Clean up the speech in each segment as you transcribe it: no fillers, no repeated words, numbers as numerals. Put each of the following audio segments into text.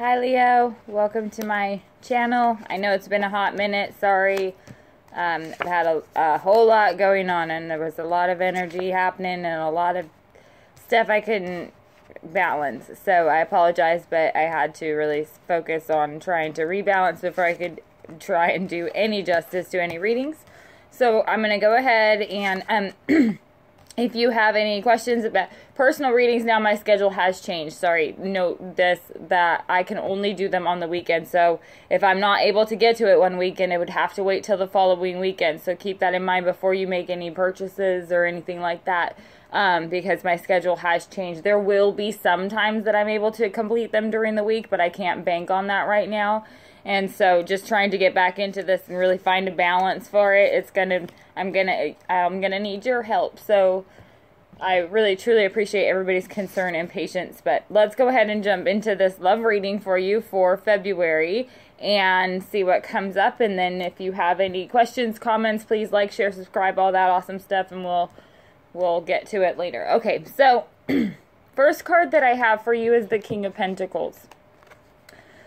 Hi Leo, welcome to my channel. I know it's been a hot minute, sorry. I've had a whole lot going on and there was a lot of energy happening and a lot of stuff I couldn't balance. So I apologize, but I had to really focus on trying to rebalance before I could try and do any justice to any readings. So I'm going to go ahead and if you have any questions about personal readings, now my schedule has changed. Sorry, note this, that I can only do them on the weekend. So if I'm not able to get to it one weekend, it would have to wait till the following weekend. So keep that in mind before you make any purchases or anything like that, because my schedule has changed. There will be some times that I'm able to complete them during the week, but I can't bank on that right now. And so just trying to get back into this and really find a balance for it. I'm gonna need your help. So I really truly appreciate everybody's concern and patience. But let's go ahead and jump into this love reading for you for February and see what comes up. And then if you have any questions, comments, please like, share, subscribe, all that awesome stuff, and we'll get to it later. Okay, so first card that I have for you is the King of Pentacles.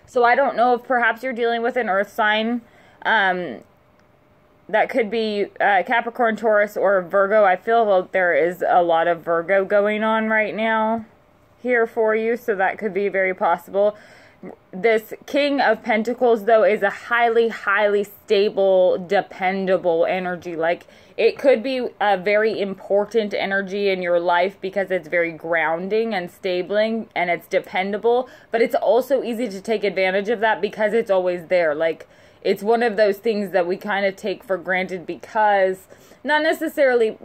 So I don't know if perhaps you're dealing with an earth sign. That could be Capricorn, Taurus, or Virgo. I feel that there is a lot of Virgo going on right now here for you, so that could be very possible. This King of Pentacles, though, is a highly, highly stable, dependable energy. Like, it could be a very important energy in your life because it's very grounding and stable and it's dependable, but it's also easy to take advantage of that because it's always there. Like, it's one of those things that we kind of take for granted because not necessarily,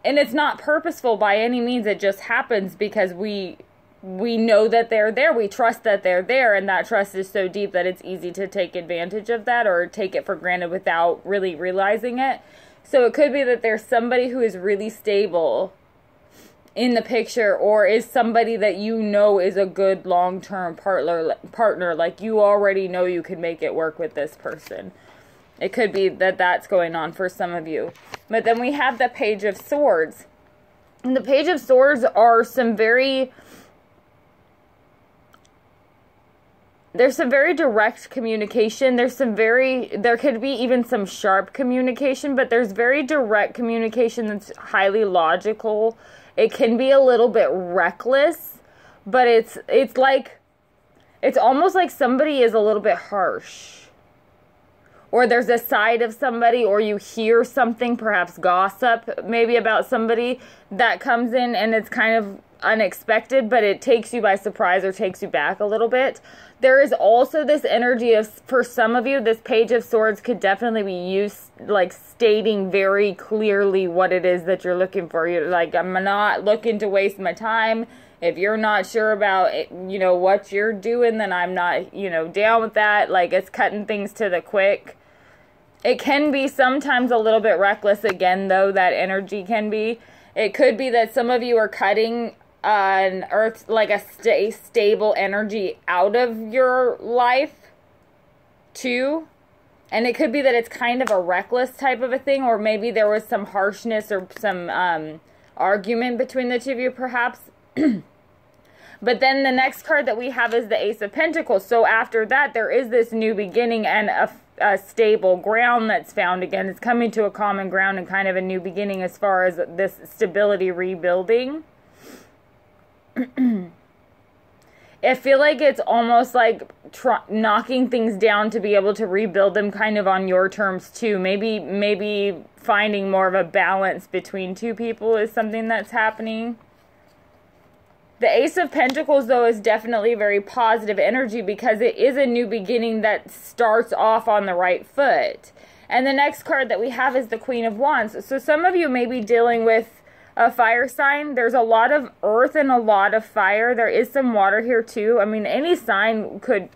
and it's not purposeful by any means, it just happens because we know that they're there, we trust that they're there, and that trust is so deep that it's easy to take advantage of that or take it for granted without really realizing it. So it could be that there's somebody who is really stable in the picture, or is somebody that you know is a good long-term partner, like you already know you could make it work with this person. It could be that that's going on for some of you. But then we have the Page of Swords. And the Page of Swords are there's some very direct communication. There could be even some sharp communication, but there's very direct communication that's highly logical. It can be a little bit reckless, but it's almost like somebody is a little bit harsh. Or there's a side of somebody, or you hear something, perhaps gossip, maybe about somebody that comes in and it's kind of unexpected, but it takes you by surprise or takes you back a little bit. There is also this energy of, for some of you, this Page of Swords could definitely be used, like, stating very clearly what it is that you're looking for. You're like, I'm not looking to waste my time. If you're not sure about it, what you're doing, then I'm not, down with that. Like, it's cutting things to the quick. It can be sometimes a little bit reckless again, though, that energy can be. It could be that some of you are cutting an earth, like a stable energy out of your life too. And it could be that it's kind of a reckless type of a thing, or maybe there was some harshness or some argument between the two of you perhaps. But then the next card that we have is the Ace of Pentacles. So after that, there is this new beginning and a stable ground that's found again. It's coming to a common ground and kind of a new beginning as far as this stability rebuilding. I feel like it's almost like knocking things down to be able to rebuild them kind of on your terms too. Maybe finding more of a balance between two people is something that's happening. The Ace of Pentacles, though, is definitely very positive energy because it is a new beginning that starts off on the right foot. And the next card that we have is the Queen of Wands. So some of you may be dealing with a fire sign. There's a lot of earth and a lot of fire. There is some water here too. I mean, any sign could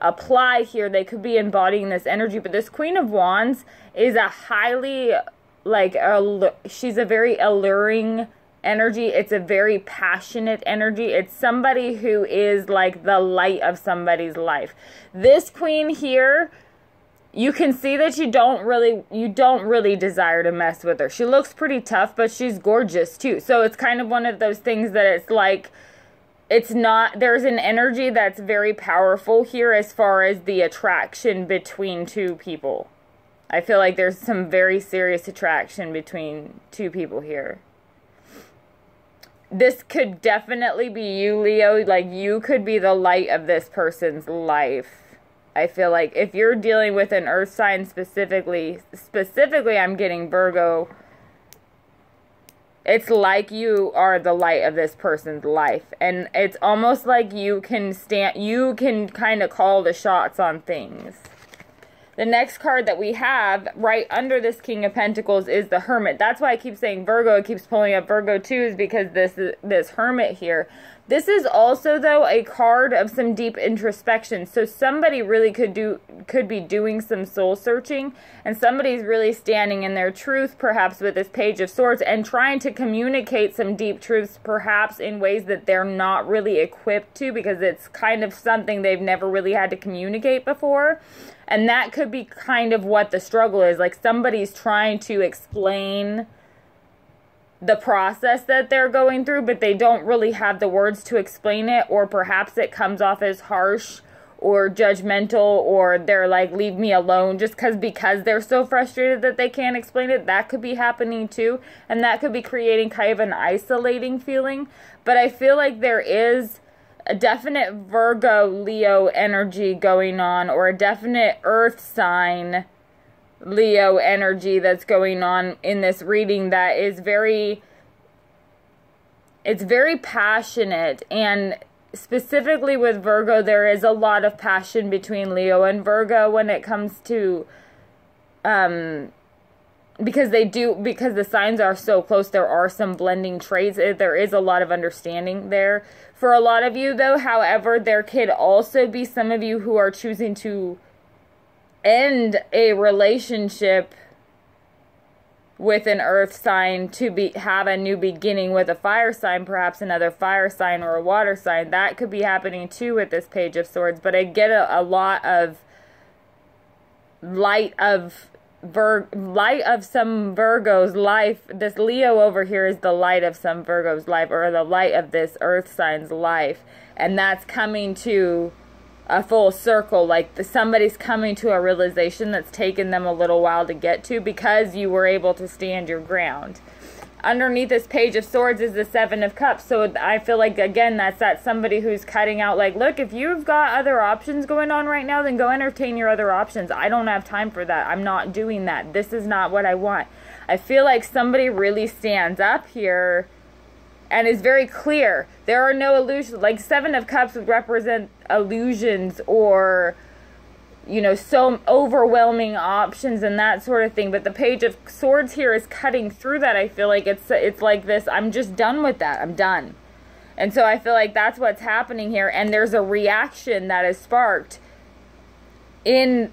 apply here. They could be embodying this energy. But this Queen of Wands is a highly, she's a very alluring energy. It's a very passionate energy. It's somebody who is like the light of somebody's life. This queen here, you can see that you don't really desire to mess with her. She looks pretty tough, but she's gorgeous too. So it's kind of one of those things that it's like, it's not, there's an energy that's very powerful here as far as the attraction between two people. I feel like there's some very serious attraction between two people here. This could definitely be you, Leo. Like, you could be the light of this person's life. I feel like if you're dealing with an earth sign specifically I'm getting Virgo. It's like you are the light of this person's life. And it's almost like you can kind of call the shots on things. The next card that we have right under this King of Pentacles is the Hermit. That's why I keep saying Virgo. It keeps pulling up Virgo too, is because this Hermit here. This is also, though, a card of some deep introspection. So somebody really could be doing some soul searching, and somebody's really standing in their truth, perhaps with this Page of Swords, and trying to communicate some deep truths, perhaps in ways that they're not really equipped to, because it's kind of something they've never really had to communicate before. And that could be kind of what the struggle is. Like, somebody's trying to explain the process that they're going through, but they don't really have the words to explain it, or perhaps it comes off as harsh or judgmental, or they're like, leave me alone, just because they're so frustrated that they can't explain it. That could be happening too, and that could be creating kind of an isolating feeling. But I feel like there is a definite Virgo Leo energy going on, or a definite earth sign Leo energy that's going on in this reading that is it's very passionate. And specifically with Virgo, there is a lot of passion between Leo and Virgo when it comes to because the signs are so close, there are some blending traits. There is a lot of understanding there for a lot of you, though. However, there could also be some of you who are choosing to end a relationship with an earth sign to have a new beginning with a fire sign, perhaps another fire sign or a water sign. That could be happening too with this Page of Swords. But I get a lot of light of some Virgo's life. This Leo over here is the light of some Virgo's life, or the light of this earth sign's life. And that's coming to a full circle. Like, somebody's coming to a realization that's taken them a little while to get to, because you were able to stand your ground. Underneath this Page of Swords is the Seven of Cups. So I feel like, again, that's that somebody who's cutting out, like, look, if you've got other options going on right now, then go entertain your other options. I don't have time for that. I'm not doing that. This is not what I want. I feel like somebody really stands up here and is very clear. There are no illusions. Like, Seven of Cups would represent illusions, or, you know, so overwhelming options and that sort of thing. But the Page of Swords here is cutting through that. I feel like it's like this, I'm just done with that. I'm done. And so I feel like that's what's happening here. And there's a reaction that is sparked in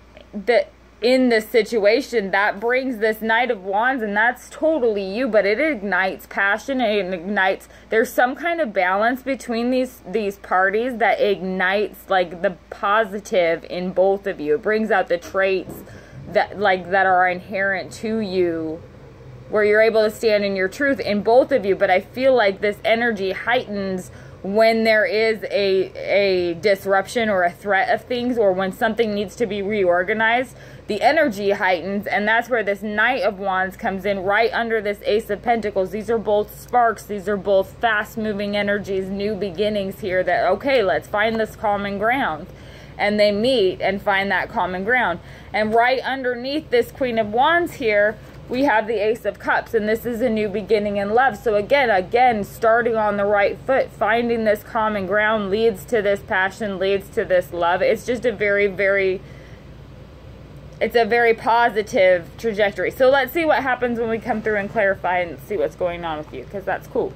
this situation that brings this Knight of Wands, and that's totally you, but it ignites passion. It ignites, there's some kind of balance between these parties that ignites, like, the positive in both of you. It brings out the traits that are inherent to you, where you're able to stand in your truth in both of you. But I feel like this energy heightens when there is a disruption or a threat of things, or when something needs to be reorganized. The energy heightens, and that's where this Knight of Wands comes in, right under this Ace of Pentacles. These are both sparks. These are both fast-moving energies, new beginnings here that, okay, let's find this common ground. And they meet and find that common ground. And right underneath this Queen of Wands here, we have the Ace of Cups, and this is a new beginning in love. So again, starting on the right foot, finding this common ground leads to this passion, leads to this love. It's just a very positive trajectory. So let's see what happens when we come through and clarify and see what's going on with you, because that's cool.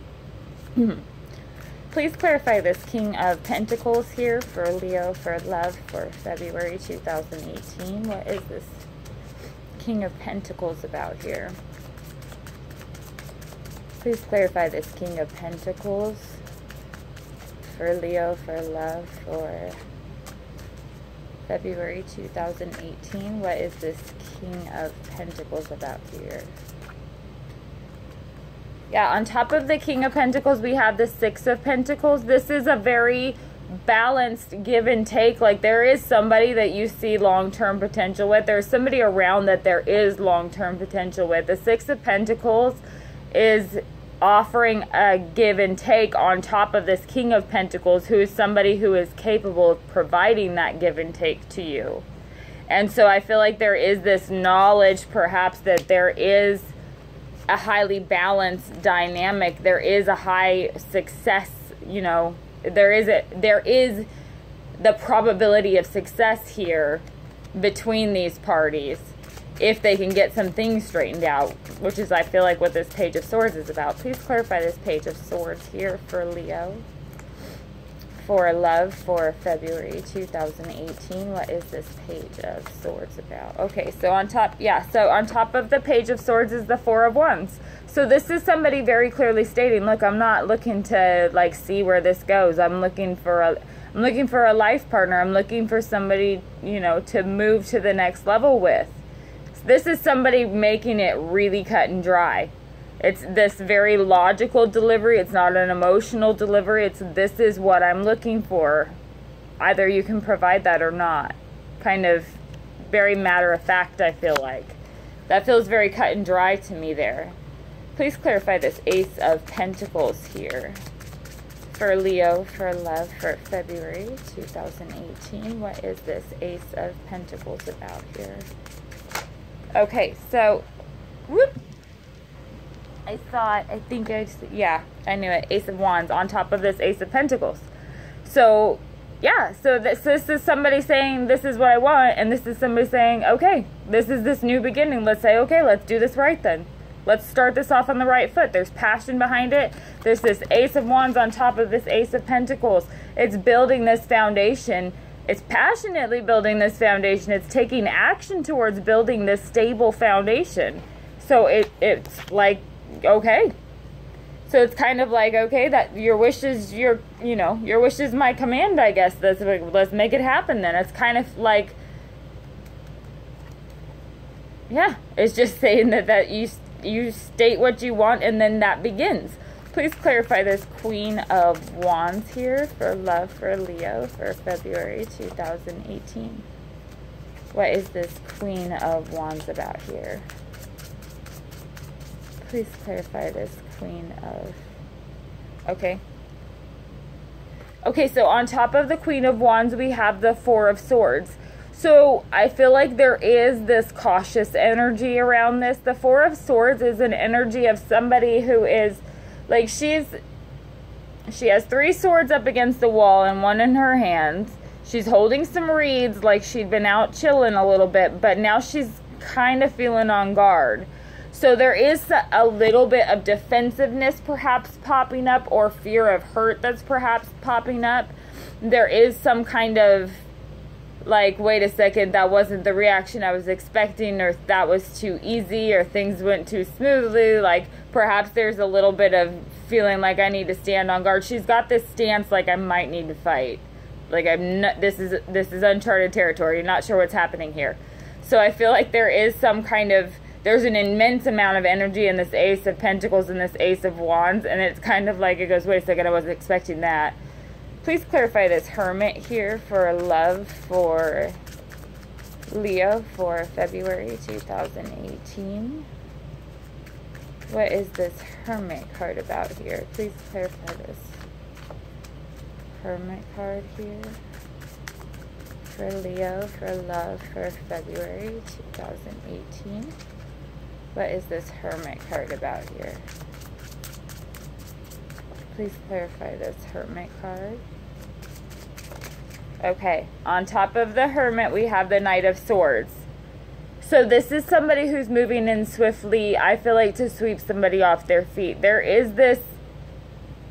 Please clarify this King of Pentacles here for Leo, for love, for February 2018. What is this King of Pentacles about here? Please clarify this King of Pentacles for Leo, for love, for February 2018. What is this King of Pentacles about here? Yeah, on top of the King of Pentacles, we have the Six of Pentacles. This is a very balanced give and take. Like, there is somebody that you see long-term potential with. There's somebody around that there is long-term potential with. The Six of Pentacles is offering a give and take on top of this King of Pentacles, who is somebody who is capable of providing that give and take to you. And so I feel like there is this knowledge perhaps that there is a highly balanced dynamic. There is a high success, you know, there is the probability of success here between these parties if they can get some things straightened out, which is, I feel like, what this Page of Swords is about. Please clarify this Page of Swords here for Leo. For love for February 2018. What is this Page of Swords about? Okay, so on top, yeah, so on top of the Page of Swords is the Four of Wands. So this is somebody very clearly stating, look, I'm not looking to like see where this goes. I'm looking for a life partner. I'm looking for somebody, you know, to move to the next level with. This is somebody making it really cut and dry. It's this very logical delivery. It's not an emotional delivery. It's, this is what I'm looking for. Either you can provide that or not. Kind of very matter of fact, I feel like. That feels very cut and dry to me there. Please clarify this Ace of Pentacles here. For Leo, for love, for February 2018. What is this Ace of Pentacles about here? Okay, so, whoop. Yeah, I knew it. Ace of Wands on top of this Ace of Pentacles. So, yeah, so this is somebody saying, this is what I want, and this is somebody saying, okay, this is this new beginning. Let's say, okay, let's do this right then. Let's start this off on the right foot. There's passion behind it. There's this Ace of Wands on top of this Ace of Pentacles. It's building this foundation. It's passionately building this foundation. It's taking action towards building this stable foundation. So it's like, okay, so it's kind of like, okay, that your wish is your wish is my command, I guess. That's like, let's make it happen then. It's kind of like, yeah, it's just saying that you state what you want and then that begins. Please clarify this Queen of Wands here for love for Leo for February 2018. What is this Queen of Wands about here? Please clarify this Queen of... Okay, so on top of the Queen of Wands, we have the Four of Swords. So I feel like there is this cautious energy around this. The Four of Swords is an energy of somebody who is, like, she has three swords up against the wall and one in her hands. She's holding some reeds, like she'd been out chilling a little bit, but now she's kind of feeling on guard. So there is a little bit of defensiveness perhaps popping up, or fear of hurt that's perhaps popping up. There is some kind of, like, wait a second, that wasn't the reaction I was expecting, or that was too easy, or things went too smoothly. Like, perhaps there's a little bit of feeling like I need to stand on guard. She's got this stance like I might need to fight. Like, this is uncharted territory. You're not sure what's happening here. So I feel like there is some kind of, there's an immense amount of energy in this Ace of Pentacles and this Ace of Wands, and it's kind of like, it goes, wait a second, I wasn't expecting that. Please clarify this Hermit here for love for Leo for February 2018. What is this Hermit card about here? Please clarify this Hermit card here for Leo for love for February 2018. What is this Hermit card about here? Please clarify this Hermit card. Okay, on top of the Hermit, we have the Knight of Swords. So this is somebody who's moving in swiftly, I feel like, to sweep somebody off their feet. There is this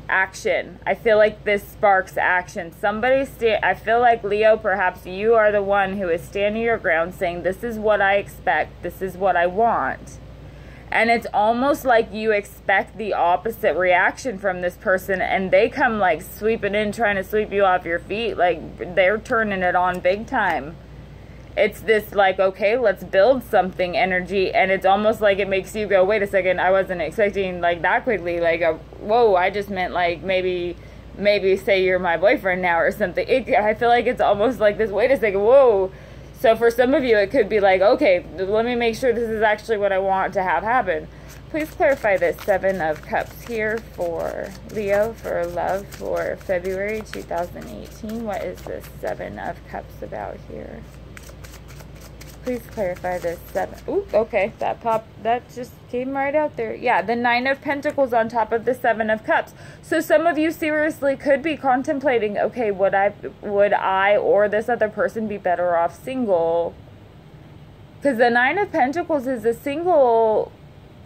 action. I feel like this sparks action. I feel like, Leo, perhaps you are the one who is standing your ground saying, this is what I expect, this is what I want. And it's almost like you expect the opposite reaction from this person, and they come like sweeping in, trying to sweep you off your feet. Like, they're turning it on big time. It's this like, okay, let's build something energy, and it's almost like it makes you go, wait a second, I wasn't expecting like that quickly, like whoa, I just meant like maybe say you're my boyfriend now or something. I feel like it's almost like this, wait a second, whoa. So for some of you it could be like, okay, let me make sure this is actually what I want to have happen. Please clarify this Seven of Cups here for Leo, for love, for February 2018. What is this Seven of Cups about here? Please clarify this seven. Ooh, okay, that just came right out there. Yeah, the Nine of Pentacles on top of the Seven of Cups. So some of you seriously could be contemplating, okay, would I or this other person be better off single? Because the Nine of Pentacles is a single,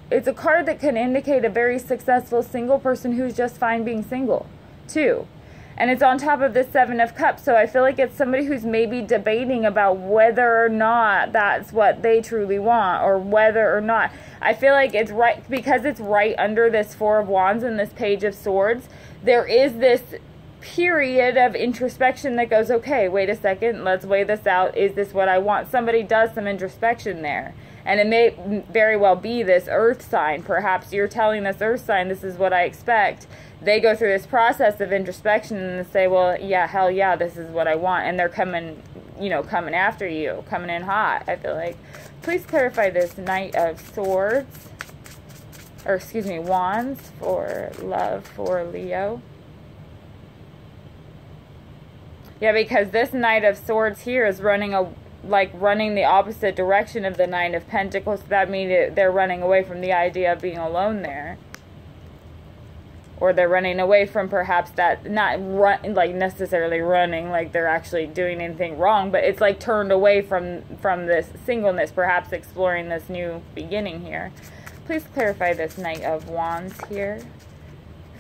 it's a card that can indicate a very successful single person who's just fine being single, too. And it's on top of the Seven of Cups. So I feel like it's somebody who's maybe debating about whether or not that's what they truly want, or whether or not. I feel like it's right, because it's right under this Four of Wands and this Page of Swords. There is this period of introspection that goes, okay, wait a second, let's weigh this out. Is this what I want? Somebody does some introspection there. And it may very well be this earth sign. Perhaps you're telling this earth sign, this is what I expect. They go through this process of introspection and say, well, yeah, hell yeah, this is what I want. And they're coming, you know, coming after you, coming in hot, I feel like. Please clarify this Knight of Swords, or excuse me, Wands for love for Leo. Yeah, because this Knight of Swords here is running the opposite direction of the Nine of Pentacles. So that means they're running away from the idea of being alone there. Or they're running away from perhaps that, not like necessarily running like they're actually doing anything wrong, but it's like turned away from this singleness, perhaps exploring this new beginning here. Please clarify this Knight of Wands here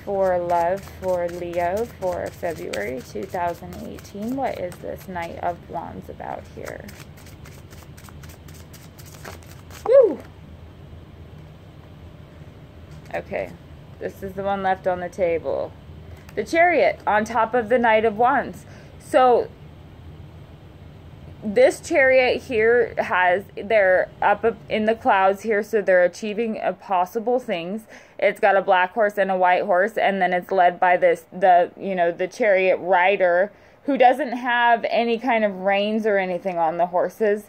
for love for Leo for February 2018. What is this Knight of Wands about here? Woo! Okay. This is the one left on the table. The Chariot on top of the Knight of Wands. So this Chariot here they're up in the clouds here, so they're achieving possible things. It's got a black horse and a white horse, and then it's led by the Chariot rider, who doesn't have any kind of reins or anything on the horses.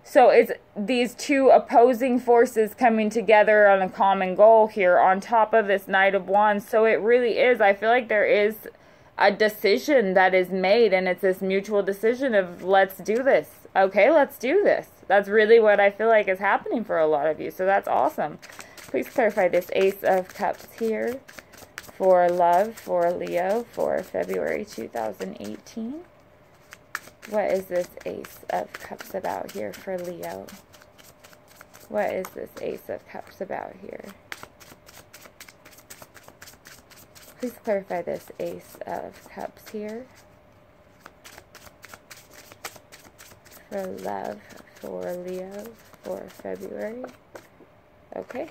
So it's these two opposing forces coming together on a common goal here on top of this Knight of Wands. So it really is, I feel like there is a decision that is made, and it's this mutual decision of, let's do this. Okay, let's do this. That's really what I feel like is happening for a lot of you. So that's awesome. Please clarify this Ace of Cups here for love for Leo for February 2018. What is this Ace of Cups about here for Leo? What is this Ace of Cups about here? Please clarify this Ace of Cups here for love for Leo for February. Okay.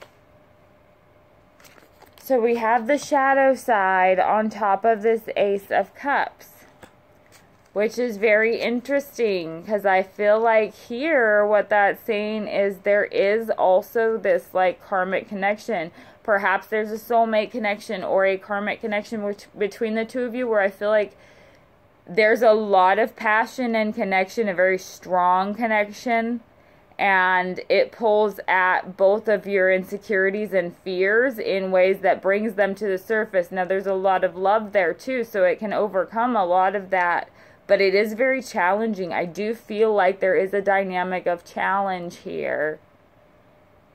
So we have the shadow side on top of this Ace of Cups, which is very interesting, because I feel like here what that's saying is there is also this like karmic connection. Perhaps there's a soulmate connection or a karmic connection between the two of you, where I feel like there's a lot of passion and connection, a very strong connection, and it pulls at both of your insecurities and fears in ways that brings them to the surface. Now there's a lot of love there too, so it can overcome a lot of that. But it is very challenging. I do feel like there is a dynamic of challenge here.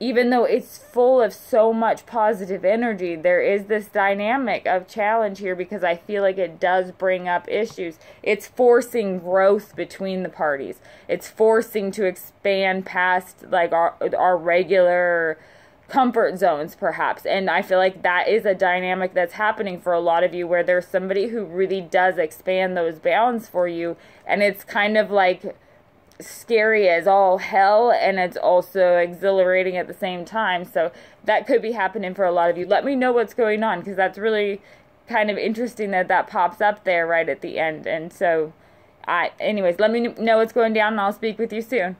Even though it's full of so much positive energy, there is this dynamic of challenge here, because I feel like it does bring up issues. It's forcing growth between the parties. It's forcing to expand past like our regular comfort zones, perhaps. And I feel like that is a dynamic that's happening for a lot of you, where there's somebody who really does expand those bounds for you, and it's kind of like scary as all hell, and it's also exhilarating at the same time. So that could be happening for a lot of you. Let me know what's going on, because that's really kind of interesting that pops up there right at the end. And so Anyways, let me know what's going down, and I'll speak with you soon.